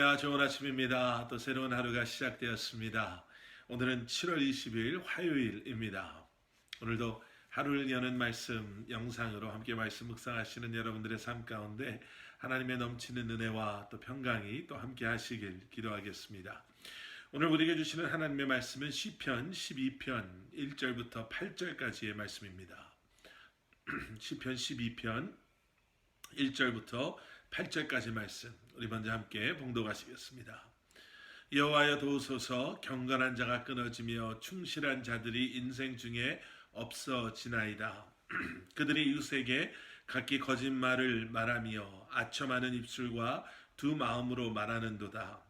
할렐루야, 좋은 아침입니다. 또 새로운 하루가 시작되었습니다. 오늘은 7월 20일 화요일입니다. 오늘도 하루를 여는 말씀 영상으로 함께 말씀 묵상하시는 여러분들의 삶 가운데 하나님의 넘치는 은혜와 또 평강이 또 함께 하시길 기도하겠습니다. 오늘 우리에게 주시는 하나님의 말씀은 시편 12편 1절부터 8절까지의 말씀입니다. 시편 12편 1절부터 8절까지 말씀 우리 먼저 함께 봉독하시겠습니다. 여호와여 도우소서. 경건한 자가 끊어지며 충실한 자들이 인생 중에 없어지나이다. 그들이 이웃에게 각기 거짓말을 말하며 아첨하는 입술과 두 마음으로 말하는도다.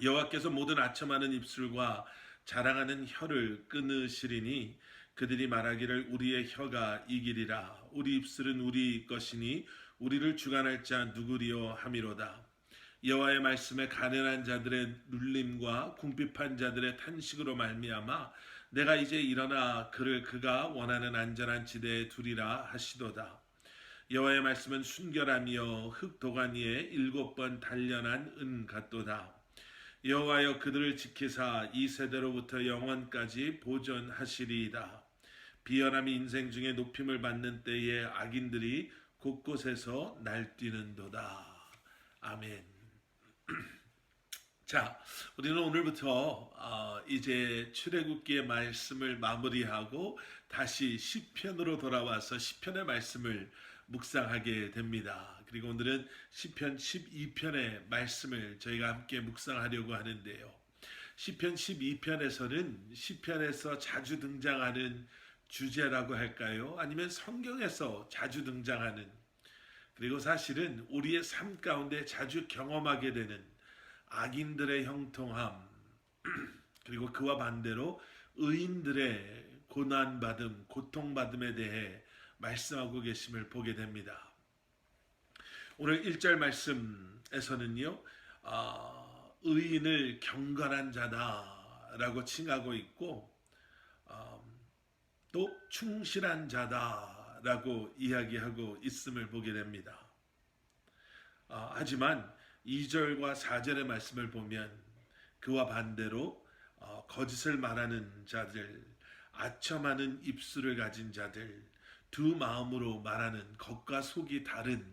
여호와께서 모든 아첨하는 입술과 자랑하는 혀를 끊으시리니 그들이 말하기를 우리의 혀가 이기리라. 우리 입술은 우리 것이니 우리를 주관할 자 누구리요 함이로다. 여호와의 말씀에 가련한 자들의 눌림과 궁핍한 자들의 탄식으로 말미암아 내가 이제 일어나 그를 그가 원하는 안전한 지대에 두리라 하시도다. 여호와의 말씀은 순결하며 흙 도가니에 7번 단련한 은 같도다. 여호와여 그들을 지키사 이 세대로부터 영원까지 보존하시리이다. 비열함이 인생 중에 높임을 받는 때에 악인들이 곳곳에서 날뛰는도다. 아멘. 자, 우리는 오늘부터 이제 출애굽기의 말씀을 마무리하고 다시 시편으로 돌아와서 시편의 말씀을 묵상하게 됩니다. 그리고 오늘은 시편 12편의 말씀을 저희가 함께 묵상하려고 하는데요. 시편 12편에서는 시편에서 자주 등장하는 주제라고 할까요? 아니면 성경에서 자주 등장하는, 그리고 사실은 우리의 삶 가운데 자주 경험하게 되는 악인들의 형통함, 그리고 그와 반대로 의인들의 고난받음, 고통받음에 대해 말씀하고 계심을 보게 됩니다. 오늘 1절 말씀에서는요, 의인을 경건한 자다라고 칭하고 있고, 또 충실한 자다라고 이야기하고 있음을 보게 됩니다. 하지만 2절과 4절의 말씀을 보면 그와 반대로 거짓을 말하는 자들, 아첨하는 입술을 가진 자들, 두 마음으로 말하는 겉과 속이 다른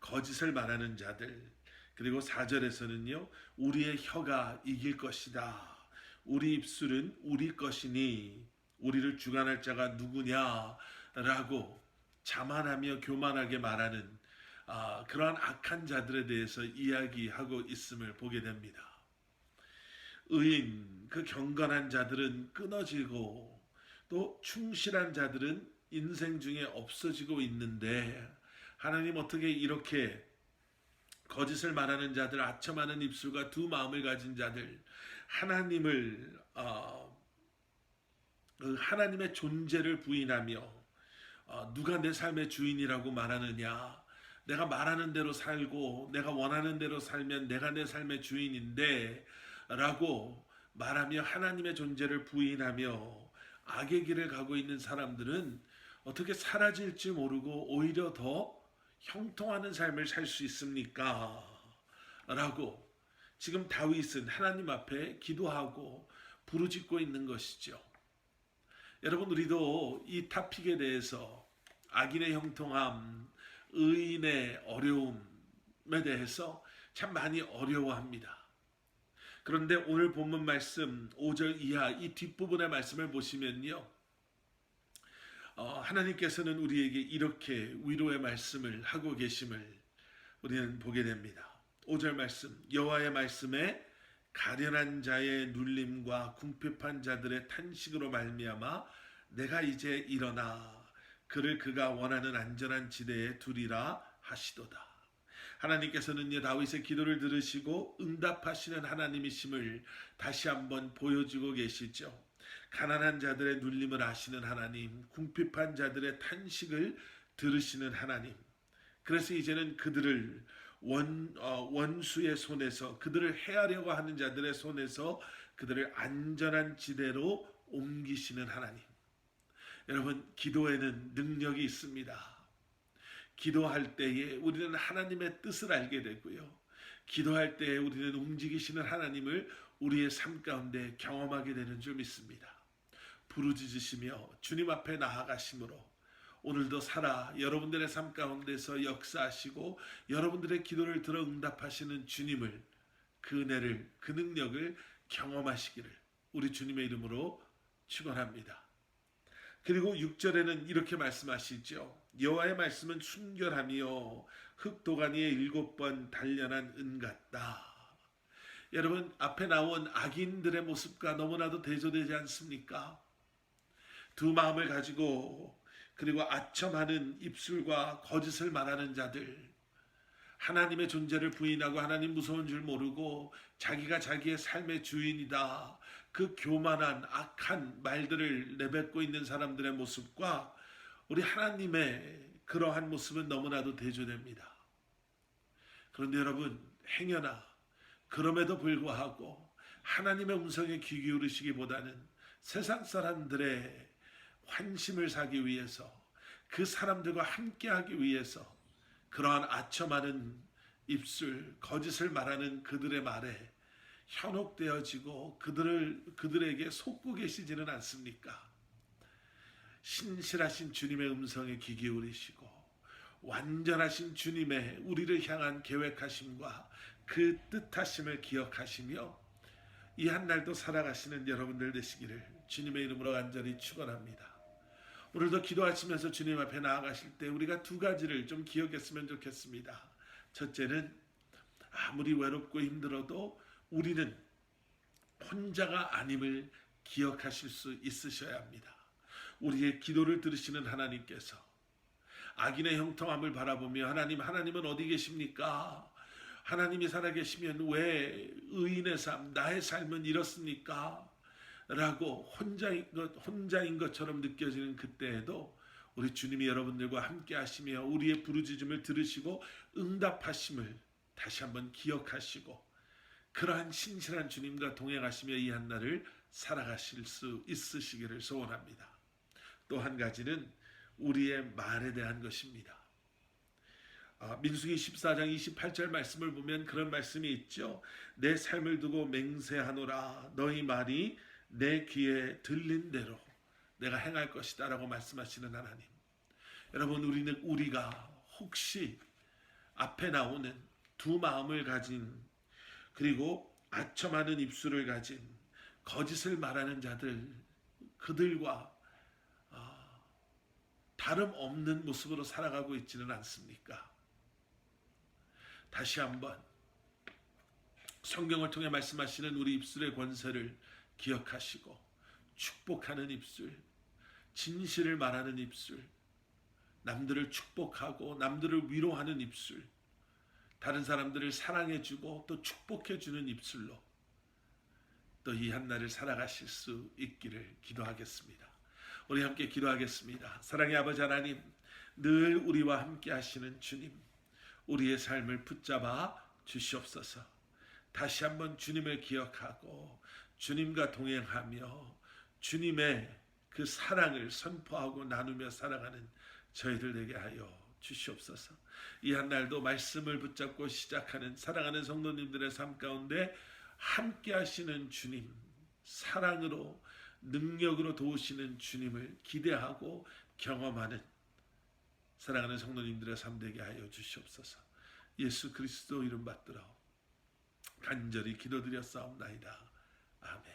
거짓을 말하는 자들, 그리고 4절에서는요, 우리의 혀가 이길 것이다. 우리 입술은 우리 것이니 우리를 주관할 자가 누구냐라고 자만하며 교만하게 말하는 그러한 악한 자들에 대해서 이야기하고 있음을 보게 됩니다. 의인, 그 경건한 자들은 끊어지고 또 충실한 자들은 인생 중에 없어지고 있는데, 하나님 어떻게 이렇게 거짓을 말하는 자들, 아첨하는 입술과 두 마음을 가진 자들, 하나님의 존재를 부인하며 누가 내 삶의 주인이라고 말하느냐, 내가 말하는 대로 살고 내가 원하는 대로 살면 내가 내 삶의 주인인데 라고 말하며 하나님의 존재를 부인하며 악의 길을 가고 있는 사람들은 어떻게 사라질지 모르고 오히려 더 형통하는 삶을 살 수 있습니까? 라고 지금 다윗은 하나님 앞에 기도하고 부르짖고 있는 것이죠. 여러분, 우리도 이 토픽에 대해서 악인의 형통함, 의인의 어려움에 대해서 참 많이 어려워합니다. 그런데 오늘 본문 말씀 5절 이하 이 뒷부분의 말씀을 보시면요, 하나님께서는 우리에게 이렇게 위로의 말씀을 하고 계심을 우리는 보게 됩니다. 5절 말씀, 여호와의 말씀에 가련한 자의 눌림과 궁핍한 자들의 탄식으로 말미암아 내가 이제 일어나 그를 그가 원하는 안전한 지대에 두리라 하시도다. 하나님께서는 다윗의 기도를 들으시고 응답하시는 하나님이심을 다시 한번 보여주고 계시죠. 가난한 자들의 눌림을 아시는 하나님, 궁핍한 자들의 탄식을 들으시는 하나님. 그래서 이제는 그들을 원수의 손에서, 그들을 해하려고 하는 자들의 손에서 그들을 안전한 지대로 옮기시는 하나님. 여러분, 기도에는 능력이 있습니다. 기도할 때에 우리는 하나님의 뜻을 알게 되고요, 기도할 때 우리는 움직이시는 하나님을 우리의 삶 가운데 경험하게 되는 줄 믿습니다. 부르짖으시며 주님 앞에 나아가심으로 오늘도 살아 여러분들의 삶 가운데서 역사하시고 여러분들의 기도를 들어 응답하시는 주님을, 그 은혜를, 그 능력을 경험하시기를 우리 주님의 이름으로 축원합니다. 그리고 6절에는 이렇게 말씀하시죠. 여호와의 말씀은 순결하며 흙도가니에 7번 단련한 은 같다. 여러분, 앞에 나온 악인들의 모습과 너무나도 대조되지 않습니까? 두 마음을 가지고 그리고 아첨하는 입술과 거짓을 말하는 자들, 하나님의 존재를 부인하고 하나님 무서운 줄 모르고 자기가 자기의 삶의 주인이다, 그 교만한 악한 말들을 내뱉고 있는 사람들의 모습과 우리 하나님의 그러한 모습은 너무나도 대조됩니다. 그런데 여러분, 행여나 그럼에도 불구하고 하나님의 음성에 귀 기울이시기보다는 세상 사람들의 환심을 사기 위해서, 그 사람들과 함께하기 위해서 그러한 아첨하는 입술, 거짓을 말하는 그들의 말에 현혹되어지고 그들에게 속고 계시지는 않습니까? 신실하신 주님의 음성에 귀 기울이시고 완전하신 주님의 우리를 향한 계획하심과 그 뜻하심을 기억하시며 이 한날도 살아가시는 여러분들 되시기를 주님의 이름으로 간절히 축원합니다. 오늘도 기도하시면서 주님 앞에 나아가실 때 우리가 두 가지를 좀 기억했으면 좋겠습니다. 첫째는 아무리 외롭고 힘들어도 우리는 혼자가 아님을 기억하실 수 있으셔야 합니다. 우리의 기도를 들으시는 하나님께서 악인의 형통함을 바라보며 하나님은 어디 계십니까? 하나님이 살아계시면 왜 의인의 삶, 나의 삶은 이렇습니까? 라고 혼자인 것처럼 느껴지는 그때에도 우리 주님이 여러분들과 함께 하시며 우리의 부르짖음을 들으시고 응답하심을 다시 한번 기억하시고 그러한 신실한 주님과 동행하시며 이 한날을 살아가실 수 있으시기를 소원합니다. 또 한 가지는 우리의 말에 대한 것입니다. 민수기 14장 28절 말씀을 보면 그런 말씀이 있죠. 내 삶을 두고 맹세하노라, 너희 말이 내 귀에 들린 대로 내가 행할 것이다 라고 말씀하시는 하나님. 여러분, 우리가 혹시 앞에 나오는 두 마음을 가진 그리고 아첨하는 입술을 가진 거짓을 말하는 자들, 그들과 다름없는 모습으로 살아가고 있지는 않습니까? 다시 한번 성경을 통해 말씀하시는 우리 입술의 권세를 기억하시고 축복하는 입술, 진실을 말하는 입술, 남들을 축복하고 남들을 위로하는 입술, 다른 사람들을 사랑해주고 또 축복해주는 입술로 또 이 한날을 살아가실 수 있기를 기도하겠습니다. 우리 함께 기도하겠습니다. 사랑의 아버지 하나님, 늘 우리와 함께 하시는 주님, 우리의 삶을 붙잡아 주시옵소서. 다시 한번 주님을 기억하고 주님과 동행하며 주님의 그 사랑을 선포하고 나누며 살아가는 저희들 되게 하여 주시옵소서. 이 한날도 말씀을 붙잡고 시작하는 사랑하는 성도님들의 삶 가운데 함께 하시는 주님, 사랑으로 능력으로 도우시는 주님을 기대하고 경험하는 사랑하는 성도님들의 삶 되게 하여 주시옵소서. 예수 그리스도 이름 받들어 간절히 기도드렸사옵나이다. 아멘.